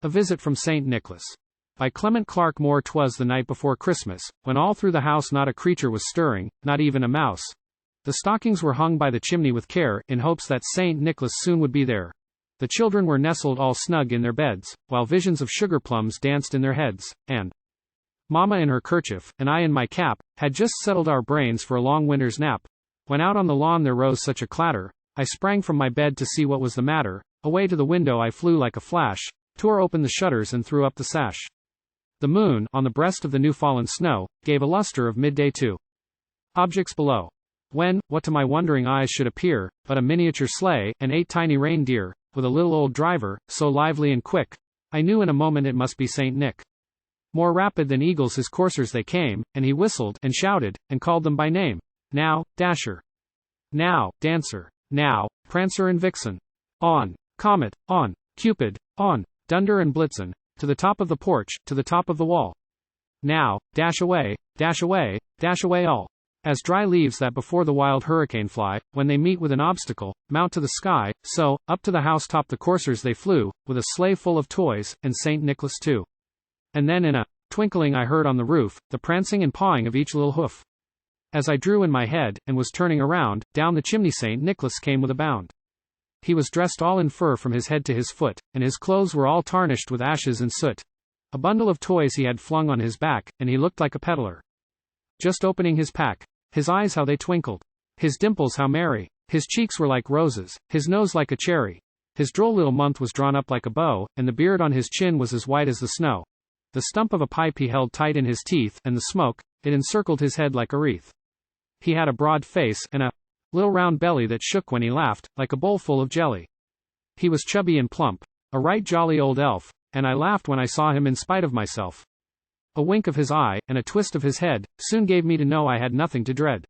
A Visit from St. Nicholas. By Clement Clarke. More. 'Twas the night before Christmas, when all through the house not a creature was stirring, not even a mouse. The stockings were hung by the chimney with care, in hopes that St. Nicholas soon would be there. The children were nestled all snug in their beds, while visions of sugar-plums danced in their heads, and Mamma in her kerchief, and I in my cap, had just settled our brains for a long winter's nap, when out on the lawn there rose such a clatter. I sprang from my bed to see what was the matter. Away to the window I flew like a flash, tore open the shutters and threw up the sash. The moon, on the breast of the new-fallen snow, gave a lustre of midday to objects below. When, what to my wondering eyes should appear, but a miniature sleigh, and 8 tiny reindeer, with a little old driver, so lively and quick, I knew in a moment it must be Saint Nick. More rapid than eagles his coursers they came, and he whistled, and shouted, and called them by name. Now, Dasher. Now, Dancer. Now, Prancer and Vixen. On, Comet, on, Cupid, on, Dunder and Blitzen, to the top of the porch, to the top of the wall. Now, dash away, dash away, dash away all. As dry leaves that before the wild hurricane fly, when they meet with an obstacle, mount to the sky, so, up to the housetop the coursers they flew, with a sleigh full of toys, and St. Nicholas too. And then in a twinkling I heard on the roof, the prancing and pawing of each little hoof. As I drew in my head, and was turning around, down the chimney St. Nicholas came with a bound. He was dressed all in fur from his head to his foot, and his clothes were all tarnished with ashes and soot. A bundle of toys he had flung on his back, and he looked like a peddler. Just opening his pack. His eyes how they twinkled. His dimples how merry. His cheeks were like roses, his nose like a cherry. His droll little mouth was drawn up like a bow, and the beard on his chin was as white as the snow. The stump of a pipe he held tight in his teeth, and the smoke, it encircled his head like a wreath. He had a broad face, and a little round belly that shook when he laughed, like a bowl full of jelly. He was chubby and plump, a right jolly old elf, and I laughed when I saw him in spite of myself. A wink of his eye, and a twist of his head, soon gave me to know I had nothing to dread.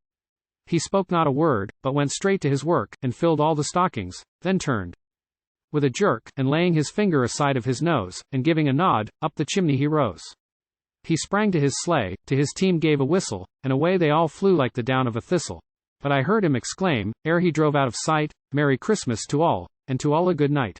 He spoke not a word, but went straight to his work, and filled all the stockings, then turned with a jerk, and laying his finger aside of his nose, and giving a nod, up the chimney he rose. He sprang to his sleigh, to his team gave a whistle, and away they all flew like the down of a thistle. But I heard him exclaim, ere he drove out of sight, Merry Christmas to all, and to all a good night.